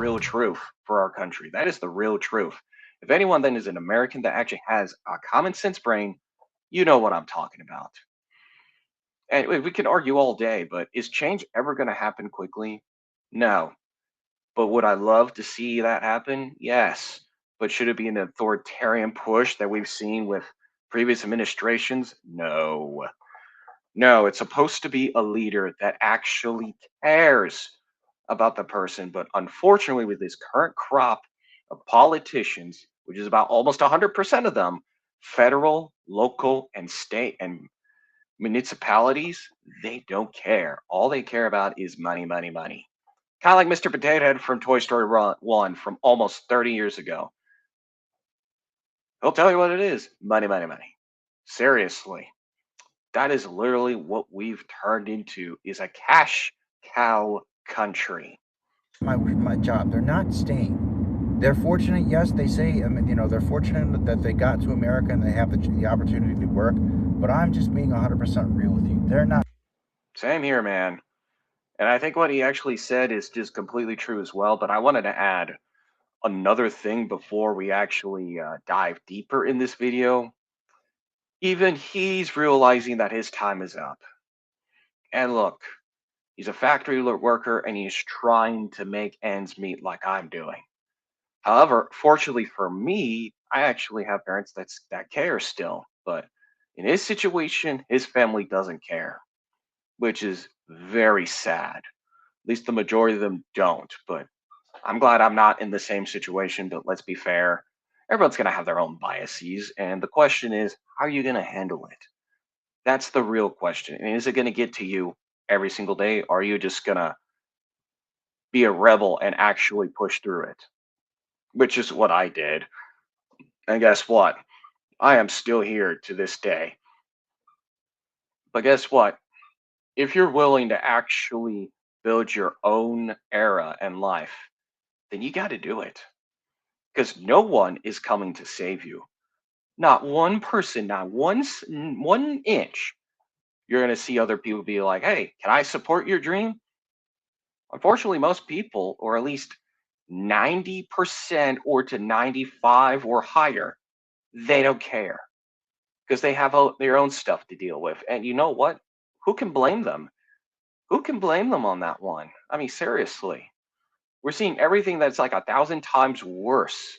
real truth for our country. That is the real truth. If anyone then is an American that actually has a common sense brain, you know what I'm talking about. And we can argue all day, but is change ever going to happen quickly? No. But would I love to see that happen? Yes. But should it be an authoritarian push that we've seen with previous administrations? No. No, it's supposed to be a leader that actually cares about the person. But unfortunately, with this current crop of politicians, which is about almost 100% of them, federal, local, and state and municipalities, they don't care. All they care about is money, money, money. Kind of like Mr. Potato Head from Toy Story 1 from almost 30 years ago. He'll tell you what it is. Money, money, money. Seriously. That is literally what we've turned into, is a cash cow country. My job. They're not staying. They're fortunate, yes, they say, they're fortunate that they got to America and they have the opportunity to work, but I'm just being 100% real with you. They're not. Same here, man. And I think what he actually said is just completely true as well, but I wanted to add another thing before we actually dive deeper in this video. Even he's realizing that his time is up. And look, he's a factory worker and he's trying to make ends meet like I'm doing. However, fortunately for me, I actually have parents that care still. But in his situation, his family doesn't care, which is very sad. At least the majority of them don't. But I'm glad I'm not in the same situation. But let's be fair, everyone's going to have their own biases. And the question is, how are you going to handle it? That's the real question. And is it going to get to you every single day? Or are you just going to be a rebel and actually push through it? Which is what I did. And guess what? I am still here to this day. But guess what? If you're willing to actually build your own era and life, then you got to do it. Because no one is coming to save you. Not one person, not one inch. You're going to see other people be like, hey, can I support your dream? Unfortunately, most people, or at least 90% or to 95 or higher, they don't care because they have their own stuff to deal with. And you know what? Who can blame them? Who can blame them on that one? I mean, seriously, we're seeing everything that's like 1,000 times worse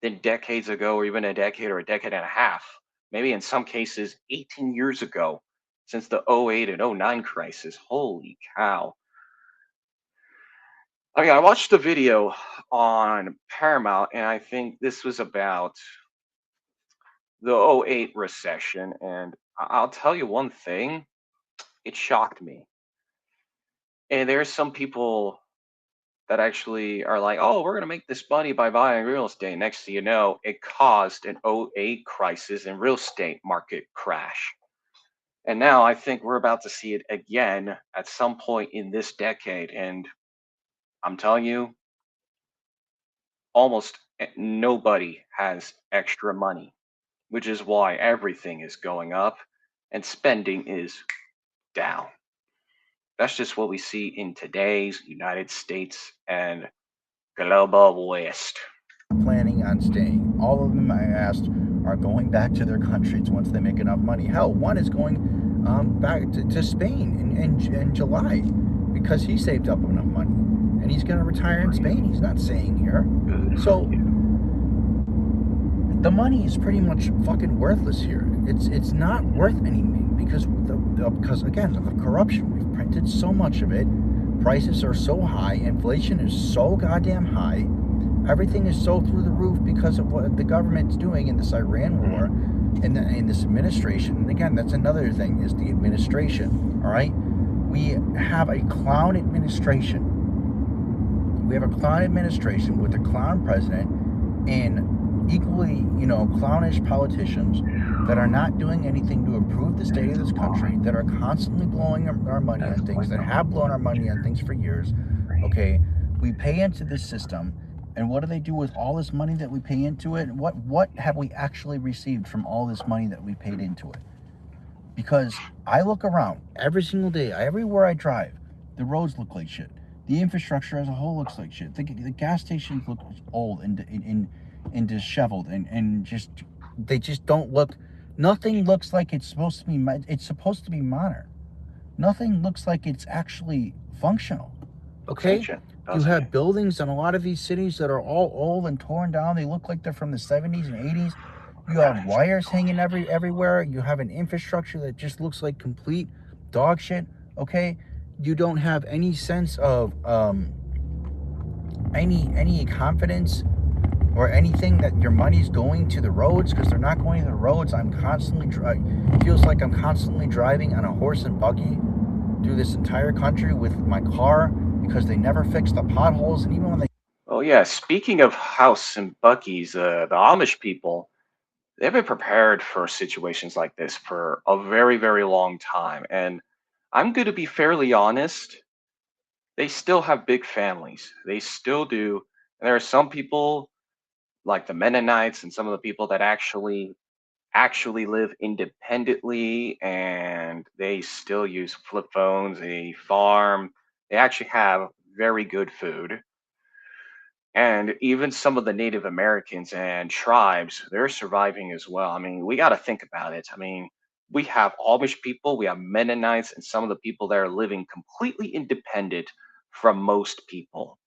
than decades ago, or even a decade or a decade and a half. Maybe in some cases, 18 years ago, since the '08 and '09 crisis. Holy cow. I mean, I watched the video on Paramount, and I think this was about the '08 recession. And I'll tell you one thing, it shocked me. And there's some people that actually are like, oh, we're going to make this money by buying real estate. Next thing you know, it caused an '08 crisis and real estate market crash. And now I think we're about to see it again at some point in this decade. And I'm telling you, almost nobody has extra money, which is why everything is going up and spending is down. That's just what we see in today's United States and global West. Planning on staying. All of them I asked are going back to their countries once they make enough money. Hell, one is going back to Spain in July because he saved up enough money. And he's going to retire in Spain. He's not staying here. So the money is pretty much fucking worthless here. It's not worth anything because again, of the corruption. We've printed so much of it. Prices are so high. Inflation is so goddamn high. Everything is so through the roof because of what the government's doing in this Iran war and in this administration. And again, that's another thing, is the administration. All right, we have a clown administration. We have a clown administration with a clown president and equally, clownish politicians that are not doing anything to improve the state of this country, that are constantly blowing our money on things, that have blown our money on things for years. Okay, we pay into this system, and what do they do with all this money that we pay into it? What have we actually received from all this money that we paid into it? Because I look around every single day, everywhere I drive, the roads look like shit. The infrastructure as a whole looks like shit. The gas stations look old and disheveled and just they just don't look. Nothing looks like it's supposed to be. It's supposed to be modern. Nothing looks like it's actually functional. Looks Okay, ancient, you doesn't have it? buildings in a lot of these cities that are all old and torn down. They look like they're from the 70s and 80s. You have Right. wires hanging everywhere. You have an infrastructure that just looks like complete dog shit. Okay, you don't have any sense of any confidence or anything that your money's going to the roads, because they're not going to the roads. I'm constantly feels like I'm constantly driving on a horse and buggy through this entire country with my car because they never fix the potholes, and even when they Oh yeah. Speaking of house and buggies, the Amish people, they've been prepared for situations like this for a very, very long time. And I'm going to be fairly honest, they still have big families. They still do. And there are some people like the Mennonites and some of the people that actually live independently and they still use flip phones, they farm, they actually have very good food. And even some of the Native Americans and tribes, they're surviving as well. I mean, we got to think about it. I mean, we have Amish people, we have Mennonites, and some of the people that are living completely independent from most people.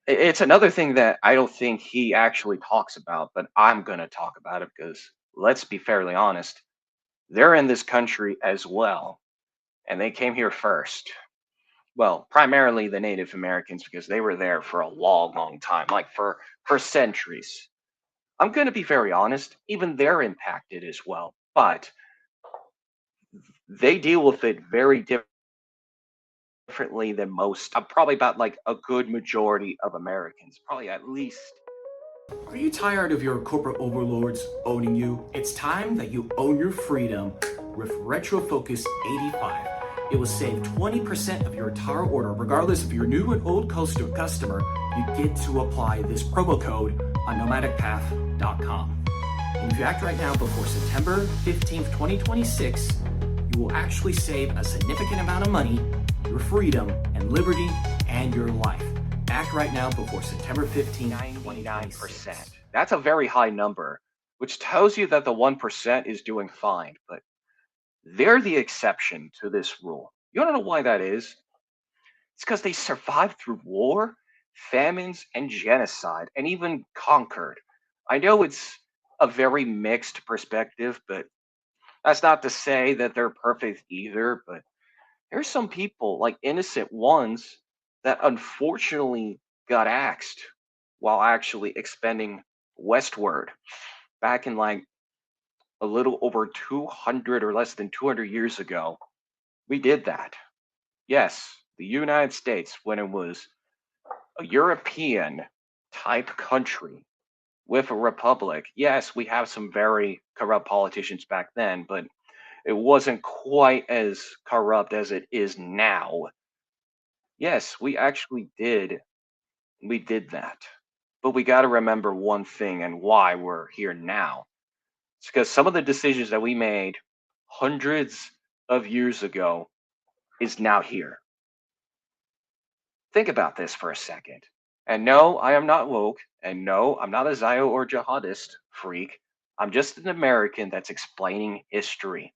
It's another thing that I don't think he actually talks about, but I'm going to talk about it because let's be fairly honest, they're in this country as well, and they came here first. Well, primarily the Native Americans because they were there for a long, long time, like for centuries. I'm going to be very honest, even they're impacted as well, but they deal with it very differently than most. Probably about like a good majority of Americans, probably at least. Are you tired of your corporate overlords owning you? It's time that you own your freedom with Retro Focus 85. It will save 20% of your entire order, regardless if you're new and old customer. You get to apply this promo code on NomadicPath.com. And if you act right now before September 15th, 2026, you will actually save a significant amount of money, your freedom and liberty, and your life. Act right now before September 15th, 99%. That's a very high number, which tells you that the 1% is doing fine, but they're the exception to this rule. You want to know why that is? It's because they survived through war, famines, and genocide, and even conquered. I know it's a very mixed perspective, but that's not to say that they're perfect either. But there's some people, like innocent ones, that unfortunately got axed while actually expending westward back in like a little over 200 or less than 200 years ago. We did that. Yes, the United States, when it was a European type country with a republic. Yes, we have some very corrupt politicians back then, but it wasn't quite as corrupt as it is now. Yes, we actually did. We did that. But we got to remember one thing and why we're here now. It's because some of the decisions that we made hundreds of years ago is now here. Think about this for a second. And no, I am not woke. And no, I'm not a Zio or jihadist freak. I'm just an American that's explaining history.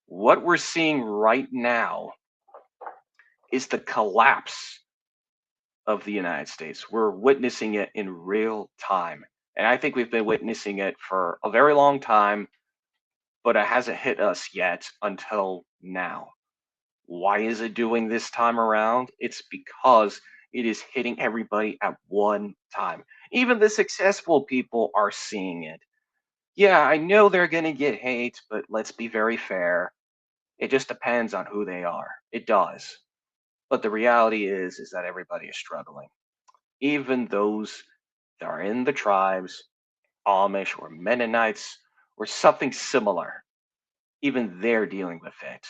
What we're seeing right now is the collapse of the United States. We're witnessing it in real time. And I think we've been witnessing it for a very long time, but it hasn't hit us yet until now. Why is it doing this time around? It's because it is hitting everybody at one time. Even the successful people are seeing it. Yeah, I know they're going to get hate, but let's be very fair. It just depends on who they are. It does. But the reality is that everybody is struggling. Even those that are in the tribes, Amish or Mennonites or something similar, even they're dealing with it.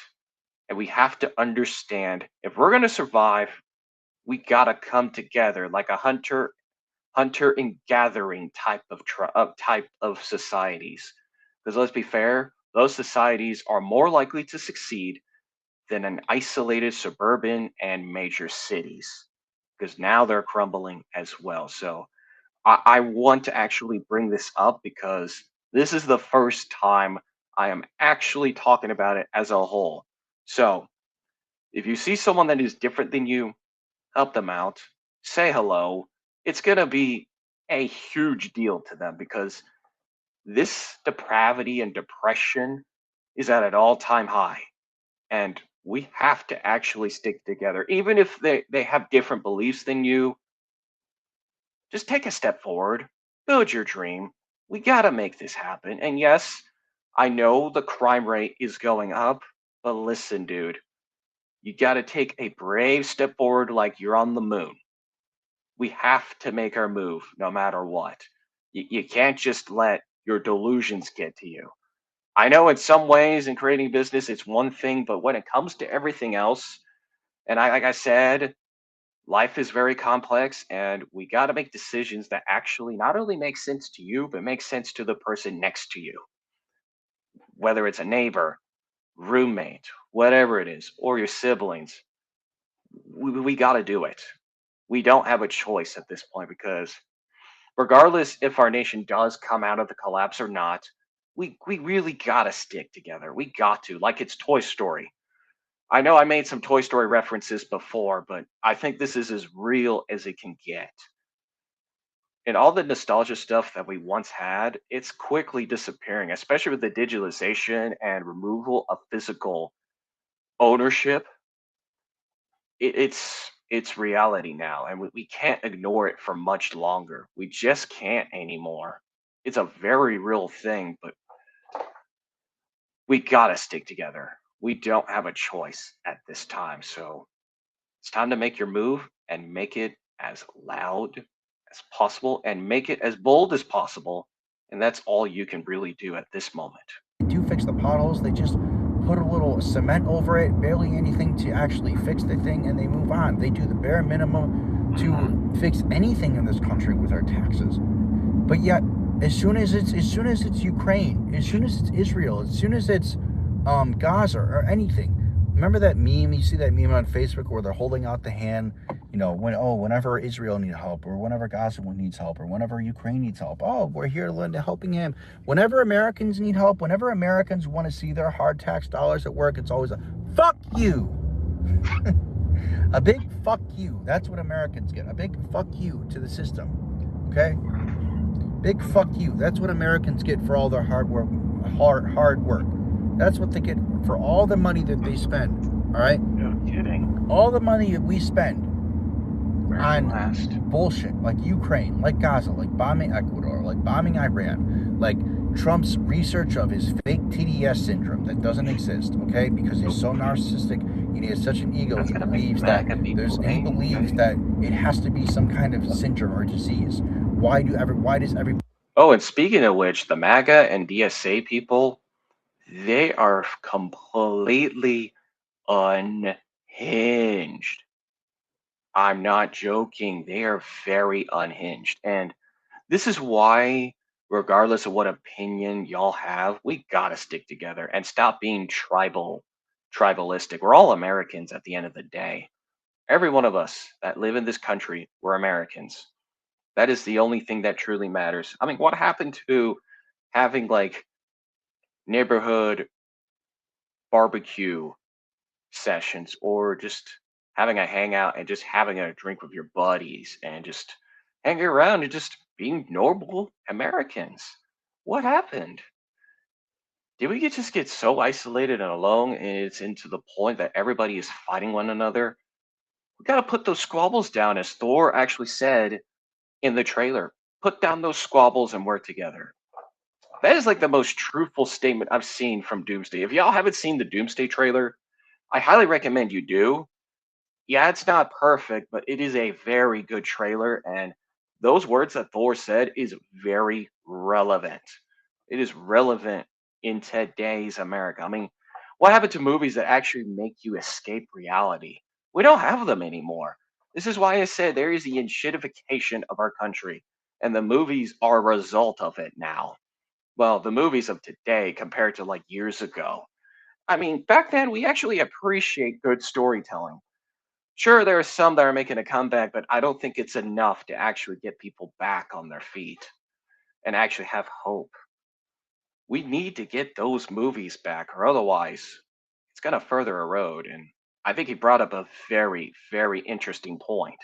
And we have to understand if we're going to survive, we got to come together like a hunter and gathering type of societies. Because let's be fair, those societies are more likely to succeed than in isolated suburban and major cities, because now they're crumbling as well. So I want to actually bring this up because this is the first time I am actually talking about it as a whole. So if you see someone that is different than you, help them out, say hello. It's going to be a huge deal to them because this depravity and depression is at an all-time high. And we have to actually stick together. Even if they have different beliefs than you, just take a step forward, build your dream. We got to make this happen. And yes, I know the crime rate is going up, but listen, dude, you got to take a brave step forward like you're on the moon. We have to make our move no matter what. You can't just let your delusions get to you. I know in some ways in creating business, it's one thing, but when it comes to everything else, and like I said, life is very complex and we got to make decisions that actually not only make sense to you, but make sense to the person next to you, whether it's a neighbor, roommate, whatever it is, or your siblings. We got to do it. We don't have a choice at this point because regardless if our nation does come out of the collapse or not, we really got to stick together. We got to, like it's Toy Story. I know I made some Toy Story references before, but I think this is as real as it can get. And all the nostalgia stuff that we once had, it's quickly disappearing, especially with the digitalization and removal of physical ownership. It's reality now, and we can't ignore it for much longer. We just can't anymore. It's a very real thing, but we gotta stick together. We don't have a choice at this time. So it's time to make your move and make it as loud as possible and make it as bold as possible. And that's all you can really do at this moment. They do fix the potholes. They just put a little cement over it, barely anything to actually fix the thing, and they move on. They do the bare minimum to fix anything in this country with our taxes. But yet, as soon as it's Ukraine, as soon as it's Israel, as soon as it's Gaza or anything. Remember that meme? You see that meme on Facebook where they're holding out the hand, whenever Israel needs help, or whenever Gaza needs help, or whenever Ukraine needs help. Oh, we're here helping him. Whenever Americans need help, whenever Americans want to see their hard tax dollars at work, it's always a fuck you. A big fuck you. That's what Americans get. A big fuck you to the system. Okay? Big fuck you. That's what Americans get for all their hard work. That's what they get for all the money that they spend. All right? No kidding. All the money that we spend on Last. bullshit like Ukraine, like Gaza, like bombing Ecuador, like bombing Iran, like Trump's research of his fake TDS syndrome that doesn't exist, okay? Because he's so narcissistic and he has such an ego, he believes that it has to be some kind of syndrome or disease. Why does everybody... Oh, and speaking of which, the MAGA and DSA people, they are completely unhinged. I'm not joking. They are very unhinged. And this is why, regardless of what opinion y'all have, we gotta stick together and stop being tribalistic. We're all Americans at the end of the day. Every one of us that live in this country, we're Americans. That is the only thing that truly matters. I mean, what happened to having like neighborhood barbecue sessions or just having a hangout and just having a drink with your buddies and just hanging around and just being normal Americans? What happened? Did we just get so isolated and alone and it's into the point that everybody is fighting one another? We got to put those squabbles down, as Thor actually said in the trailer. Put down those squabbles and work together. That is like the most truthful statement I've seen from Doomsday. If y'all haven't seen the Doomsday trailer, I highly recommend you do. Yeah, it's not perfect, but it is a very good trailer. And those words that Thor said is very relevant. It is relevant in today's America. I mean, what happened to movies that actually make you escape reality? We don't have them anymore. This is why I said there is the enshittification of our country, and the movies are a result of it now. Well, the movies of today compared to like years ago. I mean, back then we actually appreciate good storytelling. Sure, there are some that are making a comeback, but I don't think it's enough to actually get people back on their feet and actually have hope. We need to get those movies back, or otherwise it's going to further erode. And I think he brought up a very, very interesting point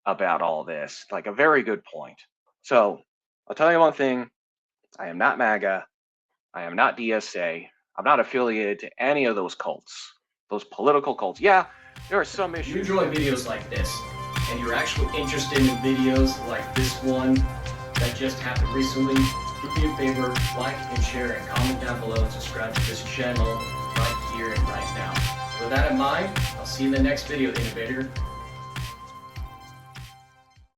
about all this, like a very good point. So I'll tell you one thing: I am not MAGA, I am not DSA, I'm not affiliated to any of those cults, those political cults. Yeah, there are some If you issues. enjoy videos like this, and you're actually interested in videos like this one that just happened recently, do me a favor, like and share and comment down below and subscribe to this channel right here and right now. With that in mind, I'll see you in the next video, Innovator.